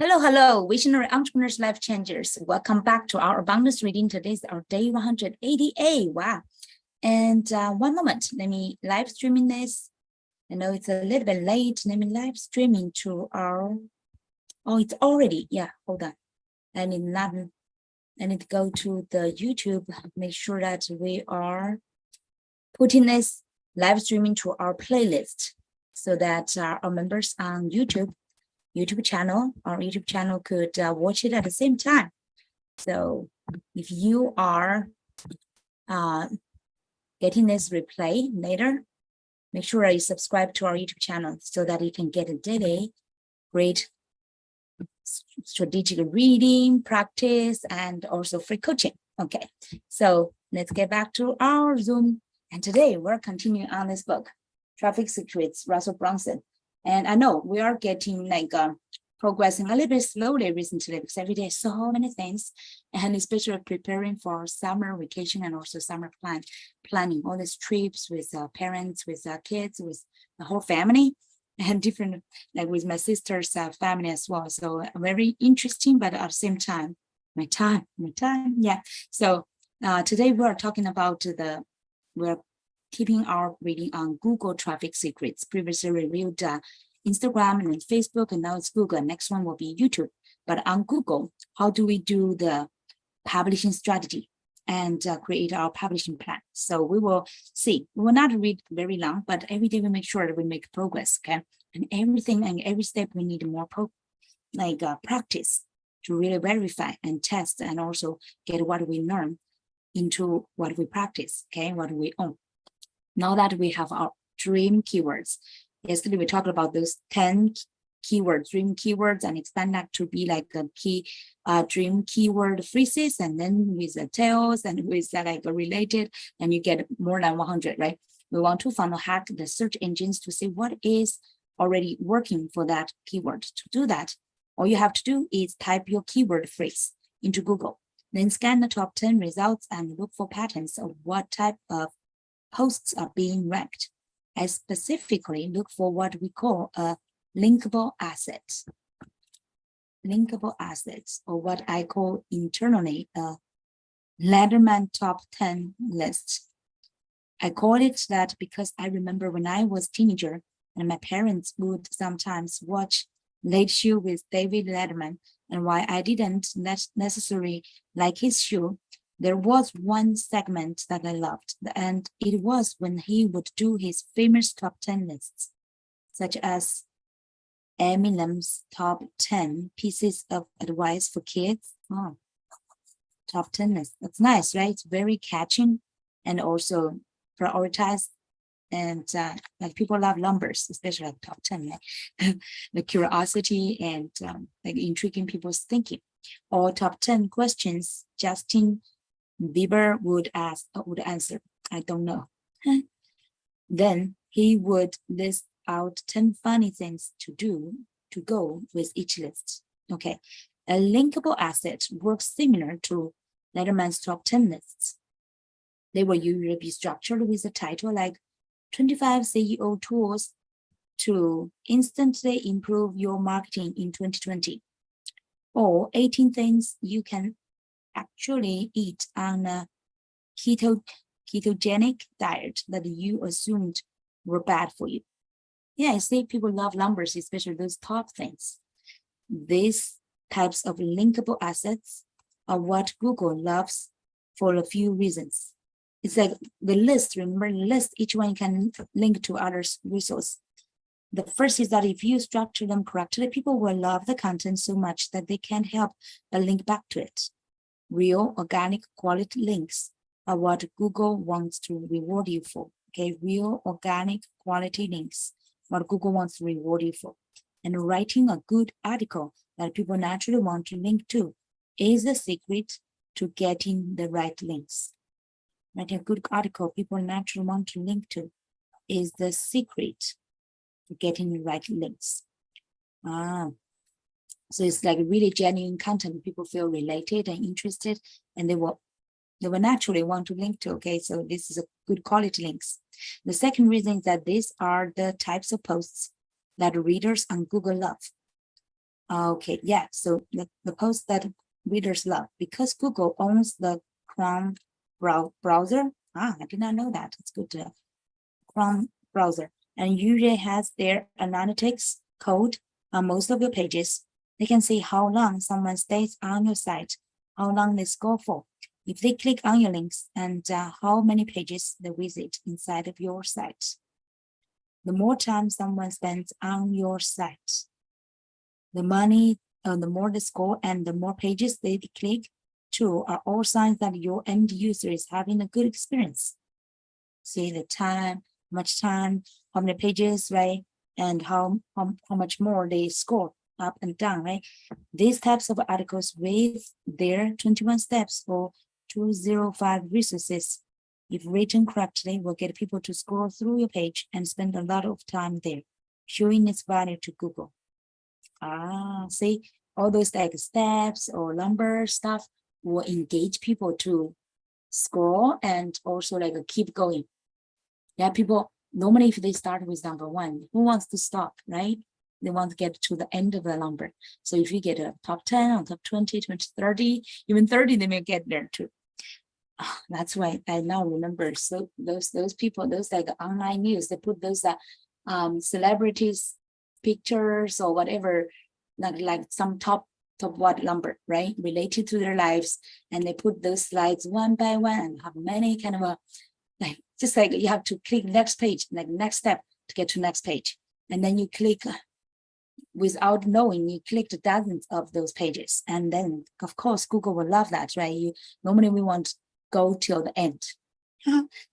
Hello, visionary entrepreneurs, life changers. Welcome back to our abundance reading. Today is our day 188. Wow. And one moment, let me live streaming this. I know it's a little bit late. Let me live streaming to our, it's already, hold on. I need to go to the YouTube, make sure that we are putting this live streaming to our playlist so that our members on YouTube channel could watch it at the same time. So if you are getting this replay later, make sure you subscribe to our YouTube channel so that you can get a daily great strategic reading practice and also free coaching. Okay, so let's get back to our Zoom. And today we're continuing on this book, Traffic Secrets, Russell Brunson. And I know we are getting progressing a little bit slowly recently because every day so many things, and especially preparing for summer vacation and also summer planning all these trips with parents, with kids, with the whole family, and different, like with my sister's family as well. So very interesting, but at the same time, my time. Yeah. So today we're talking about we're keeping our reading on Google traffic secrets. Previously reviewed Instagram and then Facebook, and now it's Google. Next one will be YouTube. But on Google, how do we do the publishing strategy and create our publishing plan? So we will see. We will not read very long, but every day we make sure that we make progress, okay? And everything and every step we need more practice to really verify and test and also get what we learn into what we practice, okay? What we own. Now that we have our dream keywords, yesterday we talked about those 10 keywords, dream keywords, and expand that to be like a key dream keyword phrases, and then with the tails and with related, and you get more than 100, right? We want to funnel hack the search engines to see what is already working for that keyword. To do that, all you have to do is type your keyword phrase into Google, then scan the top 10 results and look for patterns of what type of posts are being ranked. I specifically look for what we call a linkable assets. Linkable assets, or what I call internally a Letterman top 10 list. I call it that because I remember when I was a teenager and my parents would sometimes watch Late Show with David Letterman, and why I didn't necessarily like his show, there was one segment that I loved, and it was when he would do his famous top 10 lists, such as Eminem's top 10 pieces of advice for kids. Oh, top 10 list. That's nice, right? It's very catching and also prioritized. And like people love numbers, especially like top 10, right? The curiosity and intriguing people's thinking. Or top 10 questions Justin Bieber would answer. I don't know. Then he would list out 10 funny things to do to go with each list. Okay, a linkable asset works similar to Letterman's top 10 lists. They will usually be structured with a title like 25 CEO tools to instantly improve your marketing in 2020, or 18 things you can actually eat on a ketogenic diet that you assumed were bad for you. Yeah, I see people love numbers, especially those top things. These types of linkable assets are what Google loves for a few reasons. It's like the list, remember the list, each one can link to others' resource. The first is that if you structure them correctly, people will love the content so much that they can't help but link back to it. Real, organic, quality links are what Google wants to reward you for. Okay, real, organic, quality links, what Google wants to reward you for. And writing a good article that people naturally want to link to is the secret to getting the right links. Writing a good article people naturally want to link to is the secret to getting the right links. So it's like really genuine content. People feel related and interested, and they will naturally want to link to. Okay, so this is a good quality links. The second reason is that these are the types of posts that readers on Google love. Okay, yeah, so the post that readers love, because Google owns the Chrome browser. I did not know that. It's good to Chrome browser, and usually has their analytics code on most of your pages. They can see how long someone stays on your site, how long they scroll for, if they click on your links, and how many pages they visit inside of your site. The more time someone spends on your site, the more they score and the more pages they click to are all signs that your end user is having a good experience. See the time, much time, how many pages, right? And how much more they score up and down, right? These types of articles with their 21 steps or 205 resources, if written correctly, will get people to scroll through your page and spend a lot of time there, showing its value to Google. See, all those like steps or number stuff will engage people to scroll and also like keep going. Yeah, people normally if they start with number 1, who wants to stop, right? They want to get to the end of the number. So if you get a top 10 or top 20, 30, even 30, they may get there too. That's why I now remember. So those people, those like online news, they put those celebrities pictures or whatever, like some top what number, right, related to their lives, and they put those slides one by one and have many kind of like just like you have to click next page, like next step to get to next page, and then you click without knowing, you clicked dozens of those pages, and then of course Google will love that, right? You normally we want to go till the end.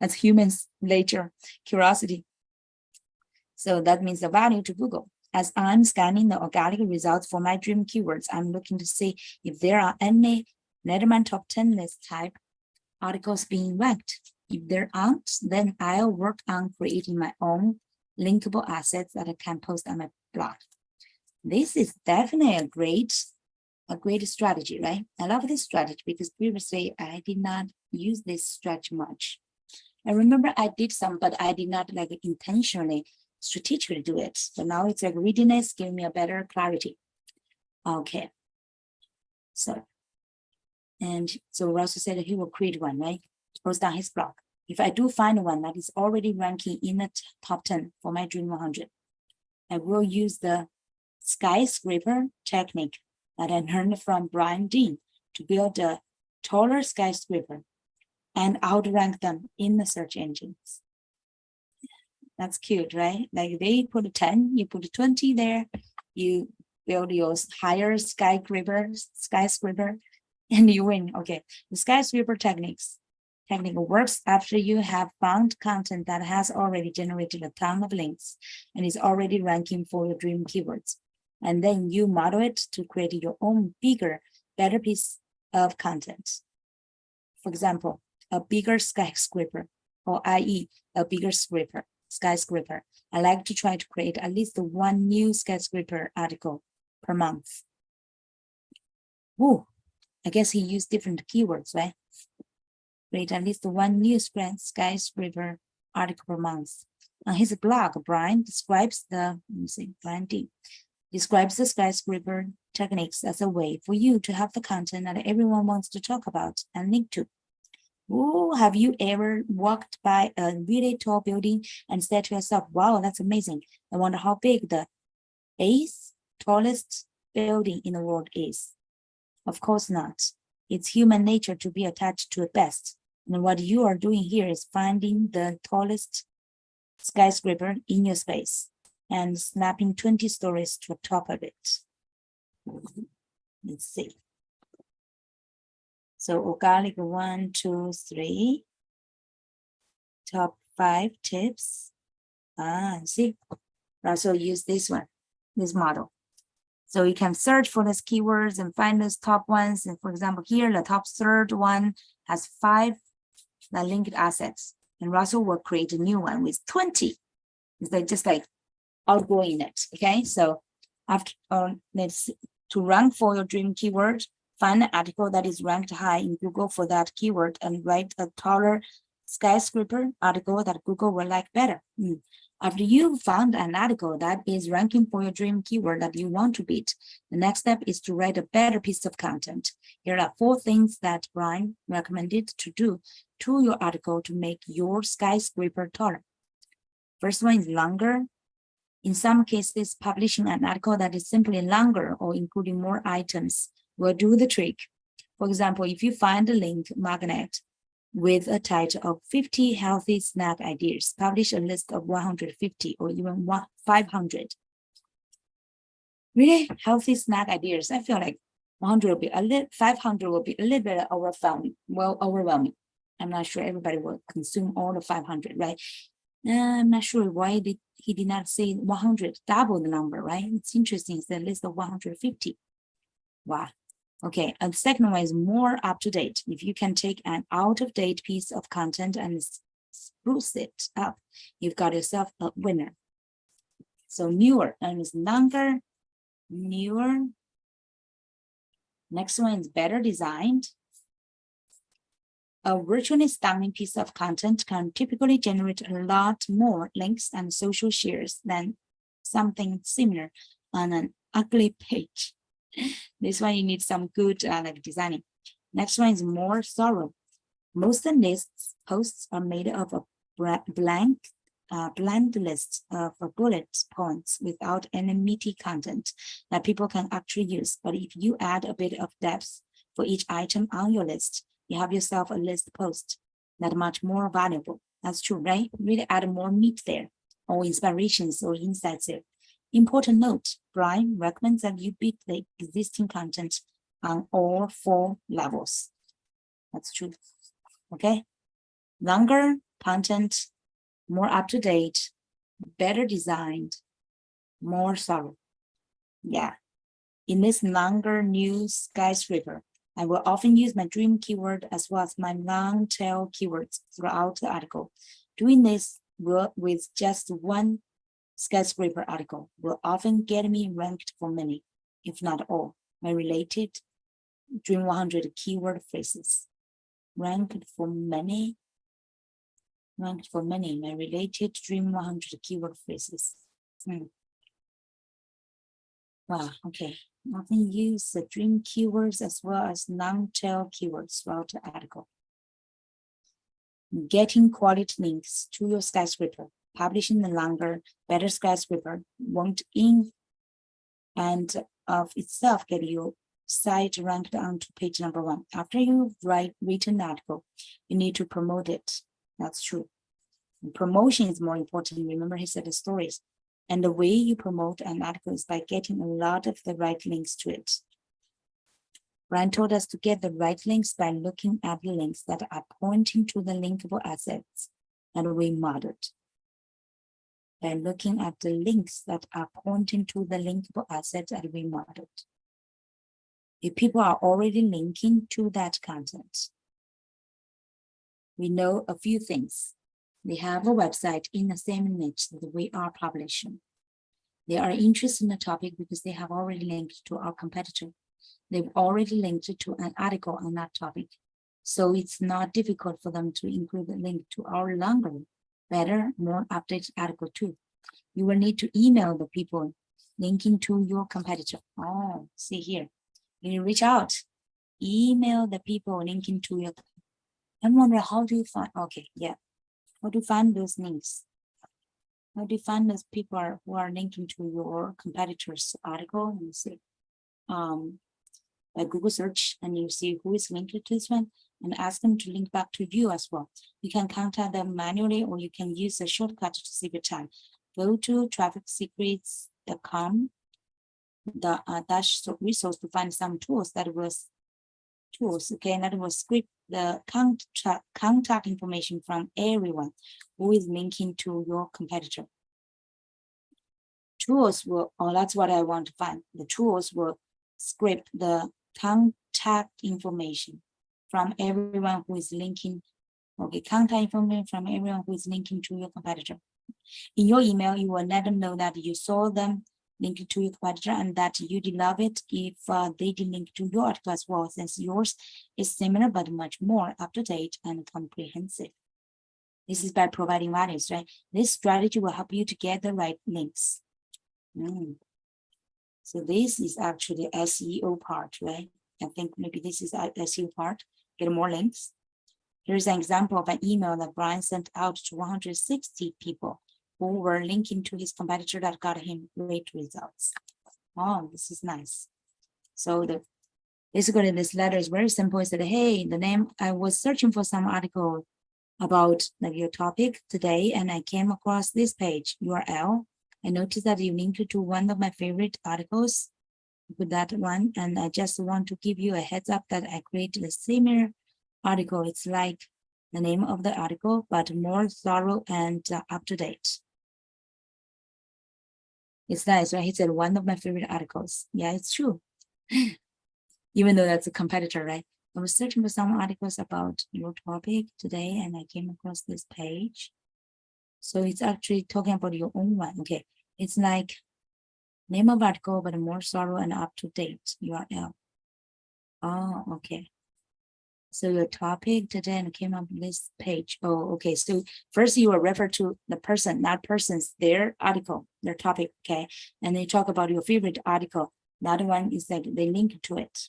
That's humans' nature, curiosity. So that means the value to Google. As I'm scanning the organic results for my dream keywords, I'm looking to see if there are any Letterman top 10 list type articles being ranked. If there aren't, then I'll work on creating my own linkable assets that I can post on my blog. This is definitely a great strategy, right? I love this strategy because previously I did not use this strategy much. I remember I did some, but I did not like intentionally strategically do it. So now it's like readiness, giving me a better clarity. Okay. So Russell said he will create one, right? Post on his blog. If I do find one that is already ranking in the top 10 for my Dream 100, I will use the skyscraper technique that I learned from Brian Dean to build a taller skyscraper and outrank them in the search engines. That's cute, right? Like they put 10, you put 20 there, you build your higher skyscraper, and you win. Okay, the skyscraper technique works after you have found content that has already generated a ton of links and is already ranking for your dream keywords. And then you model it to create your own bigger, better piece of content. For example, a bigger skyscraper, or i.e. a bigger skyscraper. I like to try to create at least one new skyscraper article per month. Ooh, I guess he used different keywords, right? Create at least one new skyscraper article per month. On his blog, Brian describes Brian D. describes the skyscraper techniques as a way for you to have the content that everyone wants to talk about and link to. Ooh, have you ever walked by a really tall building and said to yourself, wow, that's amazing. I wonder how big the 8th tallest building in the world is. Of course not. It's human nature to be attached to the best. And what you are doing here is finding the tallest skyscraper in your space and snapping 20 stories to the top of it. Let's see. So organic 1, 2, 3. Top 5 tips. See, Russell used this model. So you can search for those keywords and find those top ones. And for example, here, the top third one has 5 linked assets. And Russell will create a new one with 20. It's just like outgrowing it. Okay, so after let's see. To rank for your dream keyword, find an article that is ranked high in Google for that keyword and write a taller skyscraper article that Google will like better. After you found an article that is ranking for your dream keyword that you want to beat, the next step is to write a better piece of content. Here are 4 things that Brian recommended to do to your article to make your skyscraper taller. First one is longer. In some cases, publishing an article that is simply longer or including more items will do the trick. For example, if you find a link magnet with a title of 50 healthy snack ideas, publish a list of 150 or even 500. Really healthy snack ideas. I feel like 100 will be a little, 500 will be a little bit overwhelming. I'm not sure everybody will consume all the 500, right? I'm not sure why he did not say 100, double the number, right? It's interesting. It's a list of 150. Wow. Okay, and the second one is more up to date. If you can take an out of date piece of content and spruce it up, you've got yourself a winner. So newer, and is longer, newer. Next one is better designed. A virtually stunning piece of content can typically generate a lot more links and social shares than something similar on an ugly page. This one you need some good like designing. Next one is more thorough. Most lists posts are made of a blank list of bullet points without any meaty content that people can actually use. But if you add a bit of depth for each item on your list, you have yourself a list post that much more valuable. That's true, right? Really add more meat there, or inspirations or insights there. Important note, Brian recommends that you beat the existing content on all 4 levels. That's true. Okay. Longer content, more up to date, better designed, more thorough. Yeah. In this longer new skyscraper, I will often use my dream keyword as well as my long tail keywords throughout the article. Doing this with just one skyscraper article will often get me ranked for many, if not all, my related Dream 100 keyword phrases. Ranked for many, my related Dream 100 keyword phrases. Wow, okay. Often use the dream keywords as well as long-tail keywords throughout the article. Getting quality links to your skyscraper. Publishing the longer, better skyscraper won't in and of itself get your site ranked onto page number 1. After you've written the article, you need to promote it. That's true. And promotion is more important. Remember, he said the stories. And the way you promote an article is by getting a lot of the right links to it. Brian told us to get the right links by looking at the links that are pointing to the linkable assets that we modeled. By looking at the links that are pointing to the linkable assets that we modeled. If people are already linking to that content, we know a few things. They have a website in the same niche that we are publishing. They are interested in the topic because they have already linked to our competitor. They've already linked to an article on that topic. So it's not difficult for them to include a link to our longer, better, more updated article too. You will need to email the people linking to your competitor. Oh, see here. You reach out, email the people linking to your. I'm wondering, how do you find? Okay, yeah. How do you find those links? How do you find those people who are linking to your competitor's article? You see, by Google search, and you see who is linked to this one, and ask them to link back to you as well. You can contact them manually, or you can use a shortcut to save your time. Go to trafficsecrets.com, the dash resource to find some tools that will script the contact information from everyone who is linking to your competitor. Tools will, that's what I want to find. The tools will script the contact information from everyone who is linking. Okay, contact information from everyone who is linking to your competitor. In your email, you will let them know that you saw them linked to your competitor and that you did love it if they did link to your article as well, since yours is similar but much more up to date and comprehensive. This is by providing values, right? This strategy will help you to get the right links. So this is actually SEO part, right? I think maybe this is SEO part, get more links. Here's an example of an email that Brian sent out to 160 people who were linking to his competitor that got him great results. Oh, this is nice. So basically this letter is very simple. It said, hey, the name, I was searching for some article about like your topic today, and I came across this page URL. I noticed that you linked to one of my favorite articles with that one, and I just want to give you a heads up that I created a similar article. It's like the name of the article, but more thorough and up to date. It's nice, right? He said one of my favorite articles. Yeah, it's true. Even though that's a competitor, right? I was searching for some articles about your topic today, and I came across this page. So it's actually talking about your own one. Okay, it's like name of article, but more thorough and up to date URL. Oh, okay. So your topic today came up with this page. Oh, okay. So first you will refer to the person, not persons, their article, their topic, okay? And they talk about your favorite article. That one is that they link to it.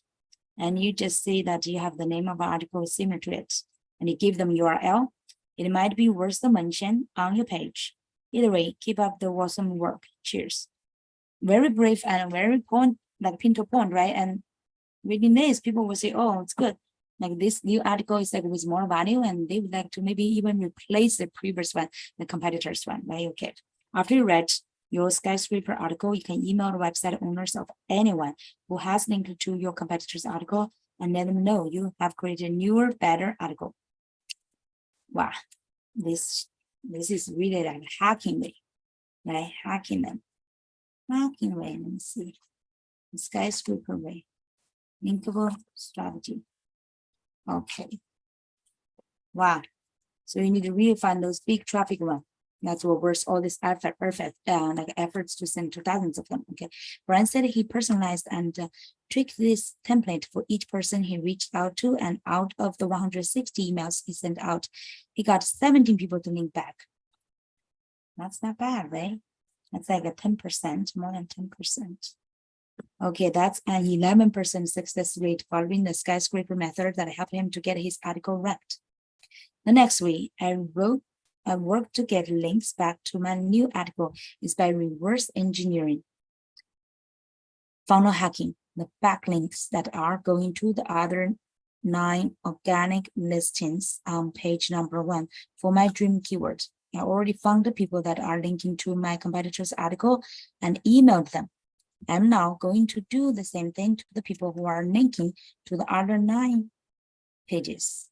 And you just see that you have the name of an article similar to it. And you give them URL. It might be worth the mention on your page. Either way, keep up the awesome work. Cheers. Very brief and very point, like pin to point, right? And reading this, people will say, oh, it's good. Like this new article is like with more value, and they would like to maybe even replace the previous one, the competitor's one, right? Okay. After you read your skyscraper article, you can email the website owners of anyone who has linked to your competitor's article and let them know you have created a newer, better article. Wow, this is really like hacking way, right? Hacking them. Hacking way, let me see. The skyscraper way. Linkable strategy. Okay. Wow. So you need to really find those big traffic ones. That's what worth all this efforts to send to thousands of them. Okay. Brian said he personalized and tweaked this template for each person he reached out to, and out of the 160 emails he sent out, he got 17 people to link back. That's not bad, right? That's like a 10%, more than 10%. Okay, that's an 11% success rate following the skyscraper method that helped him to get his article ranked. The next way I worked to get links back to my new article is by reverse engineering. Funnel hacking, the backlinks that are going to the other 9 organic listings on page number 1 for my dream keyword. I already found the people that are linking to my competitor's article and emailed them. I'm now going to do the same thing to the people who are linking to the other 9 pages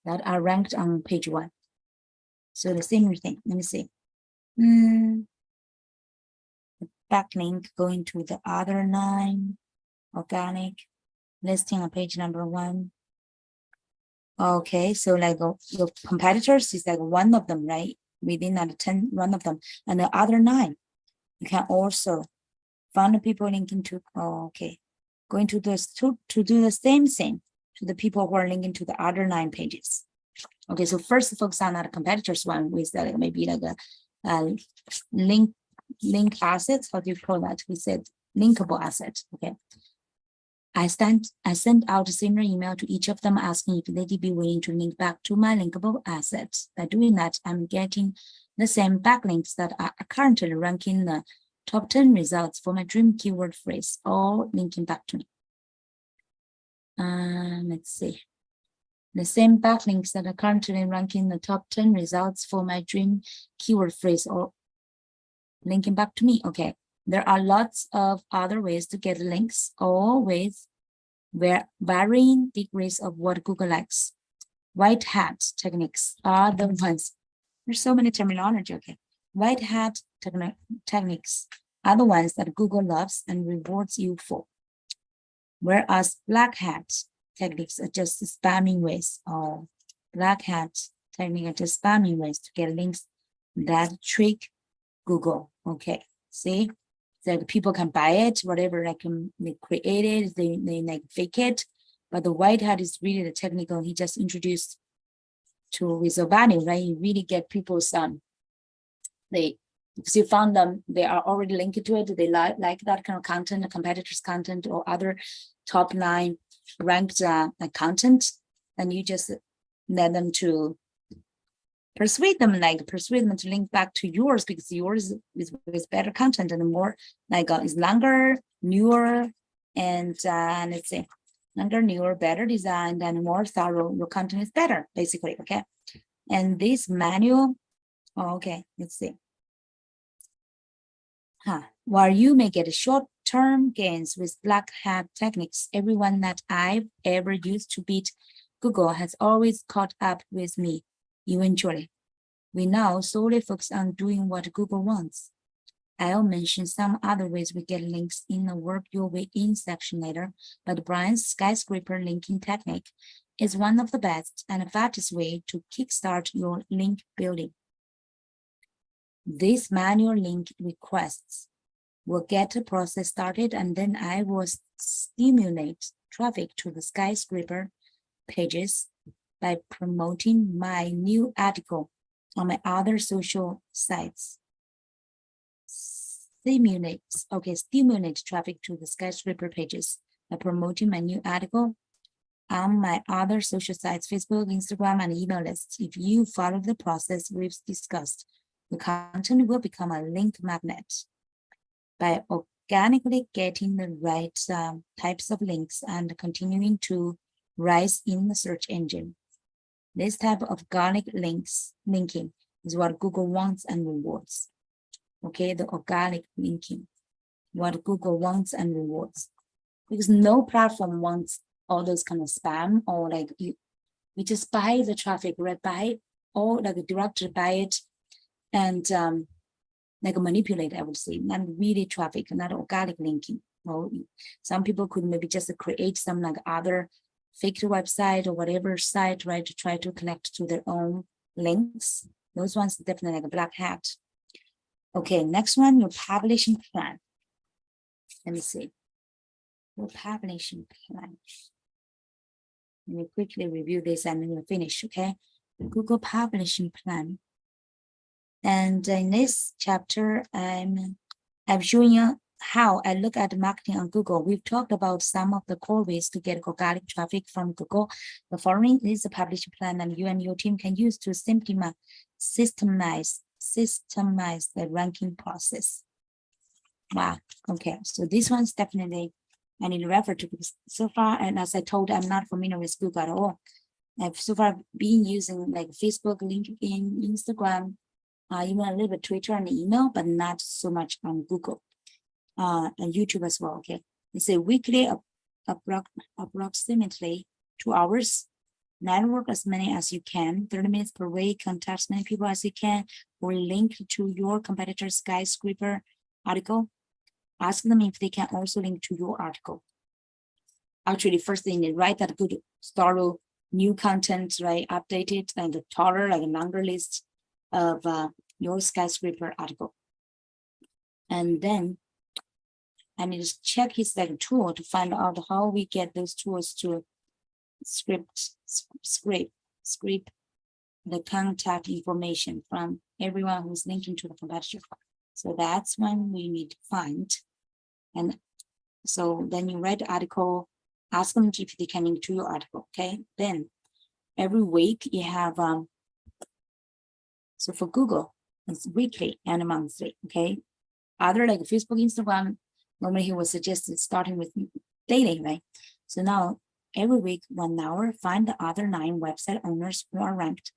that are ranked on page 1. So the same thing. Let me see. The backlink going to the other 9 organic listing on page number 1. Okay, so like your competitors is like one of them, right? Within that 10, one of them, and the other 9. You can also find the people linking to, going to this to do the same thing to the people who are linking to the other 9 pages. Okay, so first focus on that competitors one with like maybe like a link assets. How do you call that? We said linkable asset. Okay. I sent out a similar email to each of them asking if they'd be willing to link back to my linkable assets. By doing that, I'm getting the same backlinks that are currently ranking the top 10 results for my dream keyword phrase, all linking back to me. Let's see. The same backlinks that are currently ranking the top 10 results for my dream keyword phrase, all linking back to me. Okay. There are lots of other ways to get links, all with varying degrees of what Google likes. White hat techniques are the ones. There's so many terminology, okay. White hat techniques are the ones that Google loves and rewards you for. Whereas black hat techniques are just spamming ways, or black hat techniques are just spamming ways to get links that trick Google, okay. See? That people can buy it, whatever they create it, they like fake it. But the white hat is really the technical. He just introduced to with your value, right? You really get people's because you found them, they are already linked to it. They like that kind of content, the competitors' content or other top 9 ranked content, and you just let them to persuade them to link back to yours, because yours is with better content and more is longer, newer, and let's say longer, newer, better designed, and more thorough. Your content is better, basically. Okay, and this manual, okay, let's see. While you may get short-term gains with black hat techniques, everyone that I've ever used to beat Google has always caught up with me eventually. We now solely focus on doing what Google wants. I'll mention some other ways we get links in the Work Your Way In section later, but Brian's skyscraper linking technique is one of the best and fastest way to kickstart your link building. These manual link requests will get the process started, and then I will stimulate traffic to the skyscraper pages by promoting my new article on my other social sites. Stimulate traffic to the skyscraper pages by promoting my new article on my other social sites, Facebook, Instagram, and email lists. If you follow the process we've discussed, the content will become a link magnet. By organically getting the right types of links and continuing to rise in the search engine. This type of organic linking is what Google wants and rewards. Okay, the organic linking, what Google wants and rewards. Because no platform wants all those kind of spam, or you just buy the traffic, right? Buy it, or directly buy it and manipulate, I would say, not really traffic, not organic linking. Well, some people could maybe just create some other fake website or whatever site, right, to try to connect to their own links. Those ones definitely a black hat. Okay, next one, your publishing plan. Let me see. Your publishing plan. Let me quickly review this and then we'll finish, okay? The Google publishing plan. And in this chapter, I'm showing you how I look at marketing on Google. We've talked about some of the core ways to get organic traffic from Google. The following is the publishing plan that you and your team can use to systemize the ranking process. Wow. Okay. So this one's definitely I need to refer to, because so far, and as I told, I'm not familiar with Google at all. I've so far been using Facebook, LinkedIn, Instagram, even a little bit Twitter and email, but not so much on Google and YouTube as well. Okay, it's a weekly, approximately 2 hours. Network as many as you can, 30 minutes per week. Contact as many people as you can, or link to your competitor's skyscraper article. Ask them if they can also link to your article. Actually, first thing, they write that good, thorough, new content, right? Updated and a taller, a longer list of your skyscraper article. And then I need to check his tool to find out how we get those tools to scrape the contact information from everyone who's linking to the competitor. So that's when we need to find. And so then you write the article, ask them if they can link to your article. Okay, then every week you have so for Google it's weekly and monthly. Okay, other Facebook, Instagram, normally he would suggest starting with daily, right? So now every week 1 hour, find the other 9 website owners who are ranked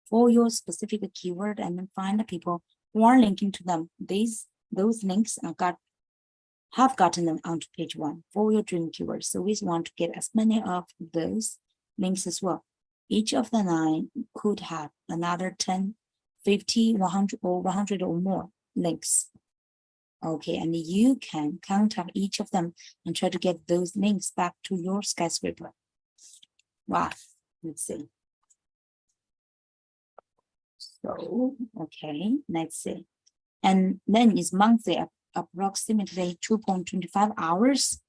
for your specific keyword, and then find the people who are linking to them. Those links have gotten them onto page 1 for your dream keywords. So we want to get as many of those links as well. Each of the 9 could have another 10, 50, 100 or more links. Okay, and you can contact each of them and try to get those links back to your skyscraper. Wow, let's see. So, okay, let's see. And then it's monthly, approximately 2.25 hours.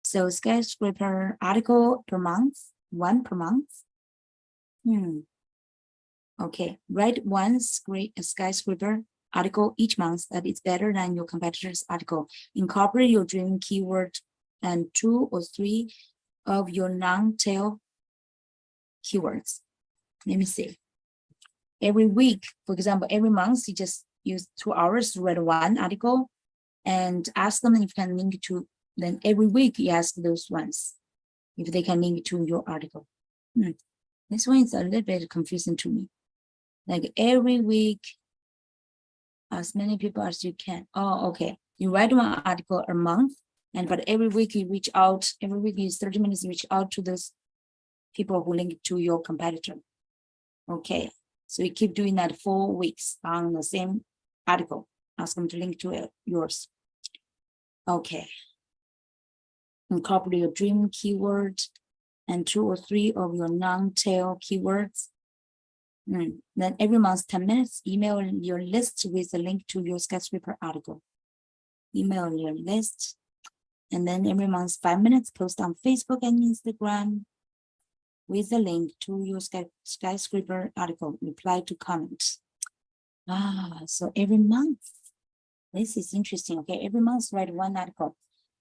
So skyscraper article per month, 1 per month. Okay, write one skyscraper article each month that is better than your competitor's article. Incorporate your dream keyword and 2 or 3 of your non-tail keywords. Let me see. Every week, for example, every month, you just use 2 hours to write one article and ask them if you can link to, then every week you ask those ones if they can link to your article. This one is a little bit confusing to me. Like every week, as many people as you can. Oh, okay. You write one article a month, but every week you reach out, every week is 30 minutes, you reach out to those people who link to your competitor. Okay. So you keep doing that 4 weeks on the same article. Ask them to link to yours. Okay. Incorporate your dream keyword and 2 or 3 of your non-tail keywords. Then every month, 10 minutes, email your list with a link to your skyscraper article. Email your list. And then every month, 5 minutes, post on Facebook and Instagram with a link to your skyscraper article. Reply to comments. So every month. This is interesting. Okay, every month write one article.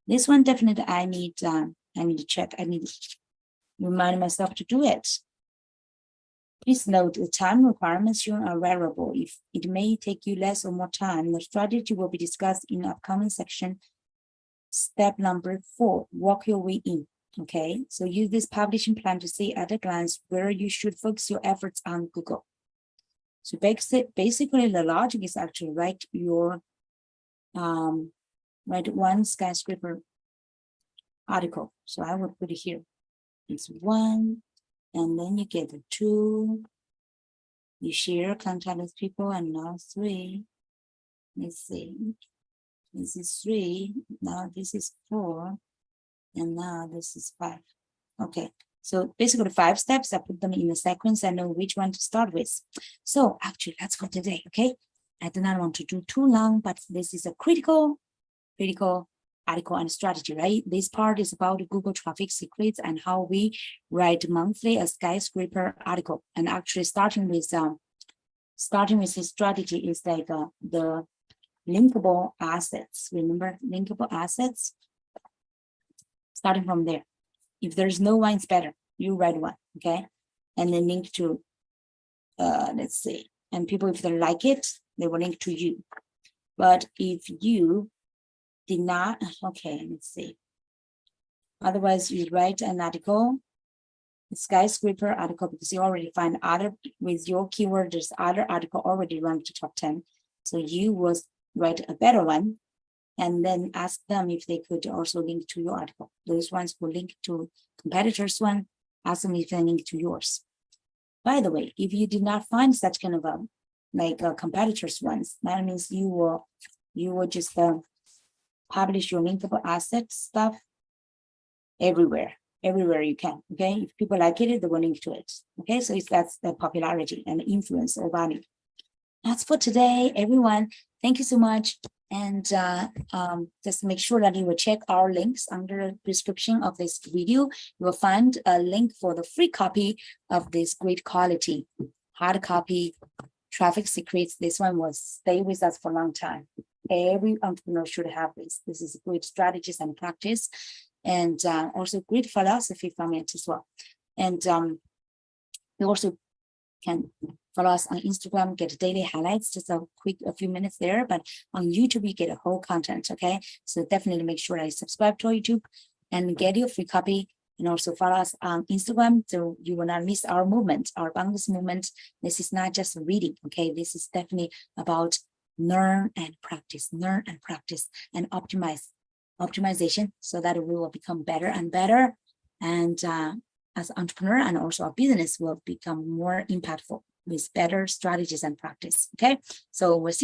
This one definitely I need to check. I need to remind myself to do it. Please note the time requirements shown are variable. If it may take you less or more time, the strategy will be discussed in the upcoming section. Step number 4, walk your way in. Okay, so use this publishing plan to see at a glance where you should focus your efforts on Google. So basically the logic is actually write one skyscraper article. So I will put it here. It's 1, and then you get 2. You share contact with people, and now 3. Let's see. This is 3. Now this is 4, and now this is 5. Okay. So basically 5 steps, I put them in a sequence. I know which one to start with. So actually, that's for today. Okay. I do not want to do too long, but this is a critical article and strategy, right? This part is about Google traffic secrets and how we write monthly a skyscraper article. And actually starting with this strategy is like the linkable assets. Remember linkable assets? Starting from there. If there's no one, it's better. You write one, okay? And then link to, let's see. And people, if they like it, they will link to you. But if you did not, okay, let's see. Otherwise, you write an article, a skyscraper article, because you already find other, with your keyword, there's other article already ranked to top 10. So you will write a better one and then ask them if they could also link to your article. Those ones who link to competitors' one, ask them if they link to yours. By the way, if you did not find such kind of competitors' ones, that means you will just publish your linkable asset stuff everywhere you can. Okay, if people like it, they will link to it. Okay, so that's the popularity and influence or value. That's for today, everyone. Thank you so much. And just make sure that you will check our links under the description of this video. You will find a link for the free copy of this great quality hard copy traffic secrets. This one will stay with us for a long time. Every entrepreneur should have this. This is great strategies and practice, and also great philosophy from it as well. And you also can follow us on Instagram, get daily highlights, just a few minutes there, but on YouTube, you get a whole content, okay? So definitely make sure that you subscribe to our YouTube and get your free copy, and also follow us on Instagram so you will not miss our movement, our boundless movement. This is not just reading, okay? This is definitely about learn and practice and optimization so that we will become better and better. And as an entrepreneur, and also our business will become more impactful with better strategies and practice. Okay, so we'll see